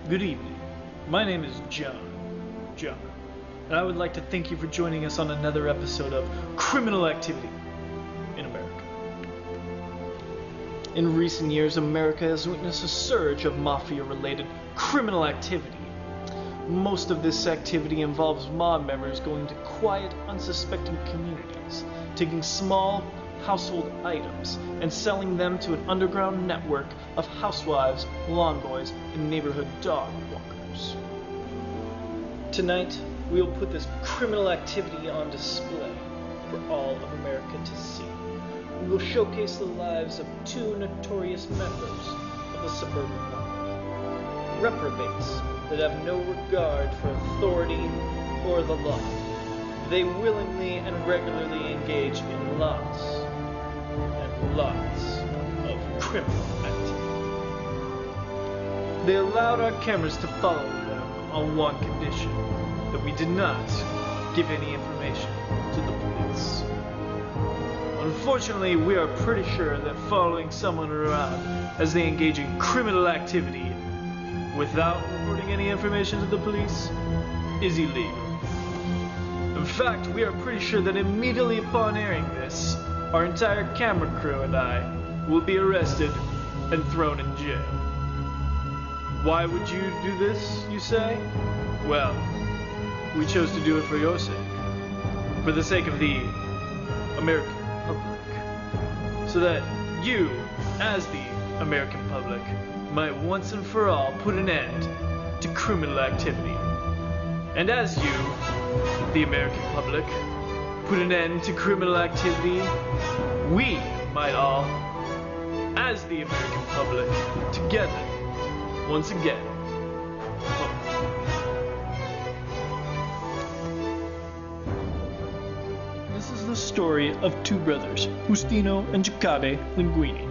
Good evening. My name is John, and I would like to thank you for joining us on another episode of Criminal Activity in America. In recent years, America has witnessed a surge of mafia-related criminal activity. Most of this activity involves mob members going to quiet, unsuspecting communities, taking small household items and selling them to an underground network of housewives, lawn boys, and neighborhood dog walkers. Tonight, we'll put this criminal activity on display for all of America to see. We will showcase the lives of two notorious members of the suburban mob, reprobates that have no regard for authority or the law. They willingly and regularly engage in lots and lots of criminal activity. They allowed our cameras to follow them on one condition, that we did not give any information to the police. Unfortunately, we are pretty sure that following someone around as they engage in criminal activity without reporting any information to the police is illegal. In fact, we are pretty sure that immediately upon airing this, our entire camera crew and I will be arrested and thrown in jail. Why would you do this, you say? Well, we chose to do it for your sake. For the sake of the American public. So that you, as the American public, might once and for all put an end to criminal activity. And as you, the American public, put an end to criminal activity, we might all, as the American public, together, once again, This is the story of two brothers, Justino and Giuseppe Linguine.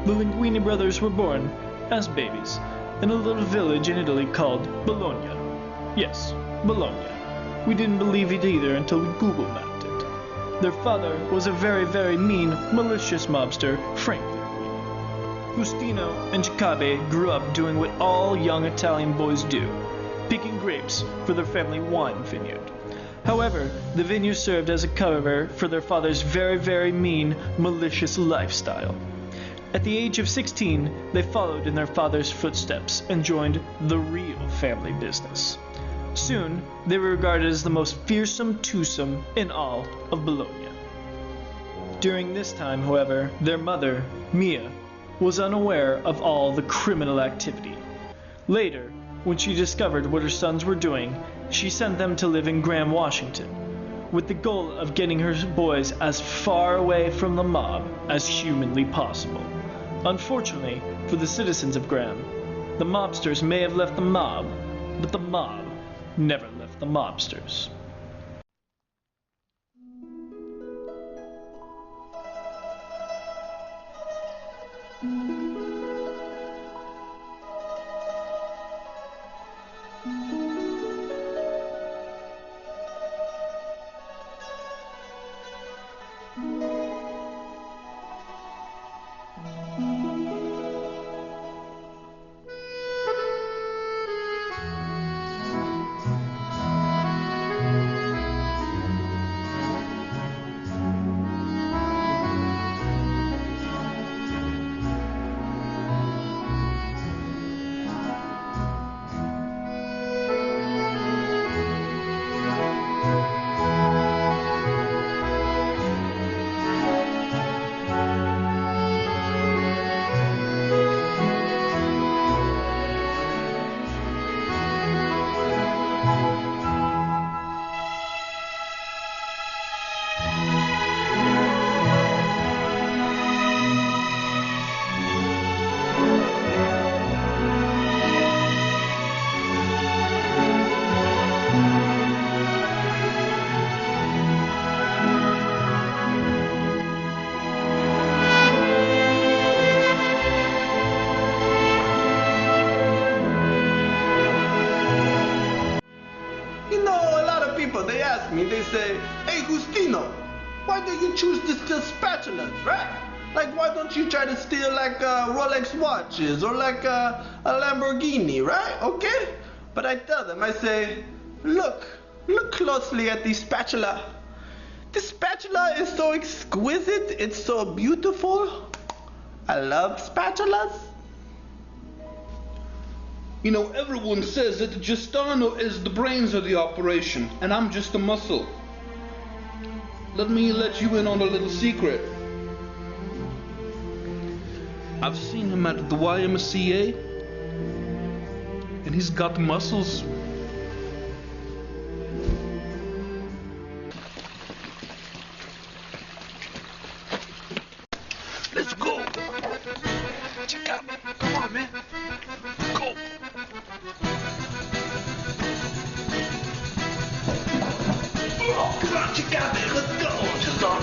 The Linguine brothers were born as babies in a little village in Italy called Bologna. Yes, Bologna. We didn't believe it either until we Google mapped it. Their father was a very, very mean, malicious mobster, Frank Linguine. Justino and Giuseppe grew up doing what all young Italian boys do, picking grapes for their family wine vineyard. However, the vineyard served as a cover for their father's very, very mean, malicious lifestyle. At the age of 16, they followed in their father's footsteps and joined the real family business. Soon, they were regarded as the most fearsome twosome in all of Bologna. During this time, however, their mother, Mia, was unaware of all the criminal activity. Later, when she discovered what her sons were doing, she sent them to live in Graham, Washington, with the goal of getting her boys as far away from the mob as humanly possible. Unfortunately for the citizens of Graham, the mobsters may have left the mob, but the mob never left the mobsters. They ask me, they say, "Hey, Justino, why did you choose this spatula, right? Like, why don't you try to steal like Rolex watches or like a Lamborghini, right? Okay? But I tell them, I say, look closely at the spatula. This spatula is so exquisite, it's so beautiful. I love spatulas. You know, everyone says that Giustano is the brains of the operation, and I'm just a muscle. Let me let you in on a little secret. I've seen him at the YMCA, and he's got muscles. Let's go. Check out. Come on, man. Go. Come on, Chicago, let's go. Just on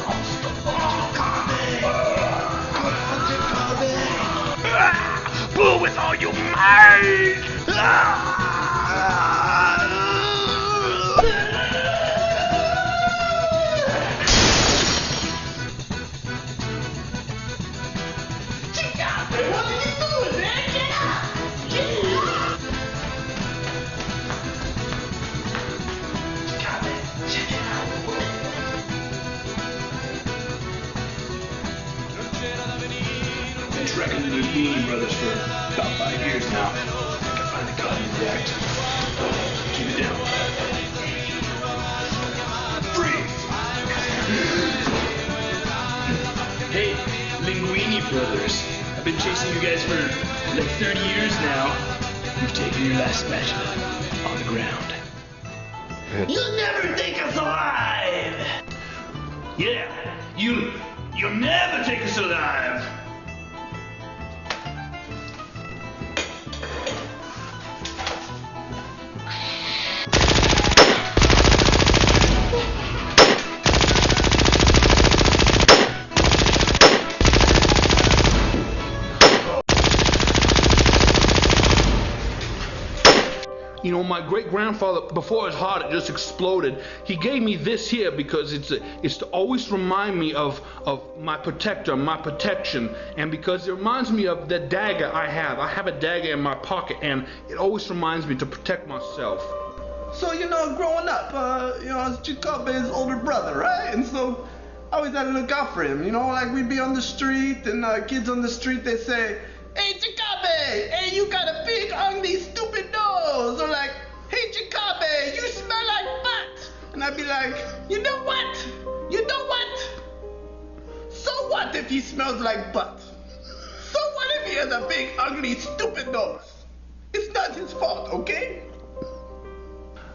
Pull with all your might. What are you doing, man? Get up! Get up! Check it out. Been tracking the Linguine Brothers for about 5 years now. I think I finally caught you in the act. Keep it down. Freeze! Hey, Linguine Brothers. I've been chasing you guys for like 30 years now. You've taken your last spatula on the ground. You'll never take us alive! Yeah, you'll never take us alive. You know, my great-grandfather, before his heart had just exploded, he gave me this here because it's to always remind me of my protector, my protection, and because it reminds me of the dagger I have. I have a dagger in my pocket, and it always reminds me to protect myself. So, you know, growing up, you know, I was Jacobe's older brother, right? And so I always had to look out for him. You know, like we'd be on the street, and kids on the street, they say, "Hey, Jacobe, hey, you got a big, ugly, stupid nose." Or like, "Hey, Jacobe, you smell like butt." And I'd be like, "You know what? You know what? So what if he smells like butt? So what if he has a big, ugly, stupid nose? It's not his fault, okay?"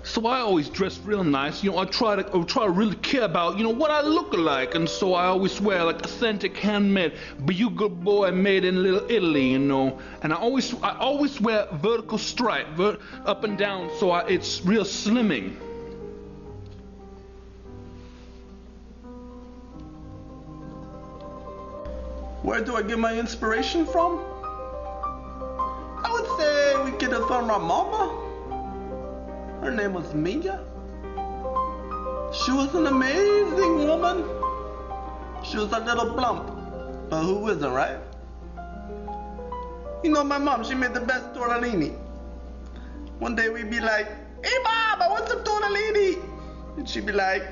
So I always dress real nice. You know, I try to really care about, you know, what I look like, and so I always wear like authentic handmade bugle boy made in Little Italy, you know. And I always wear vertical stripe, up and down, so it's real slimming. Where do I get my inspiration from? I would say we get it from our mama. Her name was Mia. She was an amazing woman. She was a little plump, but who isn't, right? You know, my mom, she made the best tortellini. One day we'd be like, "Hey Mom, I want some tortellini." And she'd be like,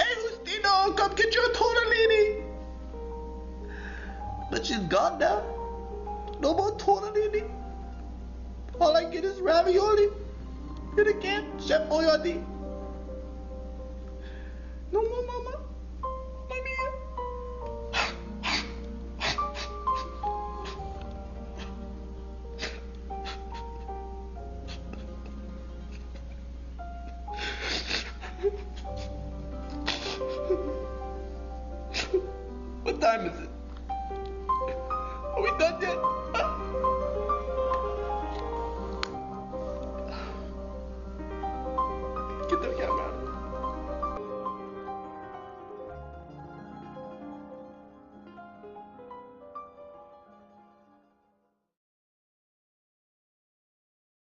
"Hey Justino, come get your tortellini." But she's gone now. No more tortellini. All I get is ravioli. And again, Chef Boyardee. No more, Mama. Mommy. What time is it? Are we done yet? Huh? Get the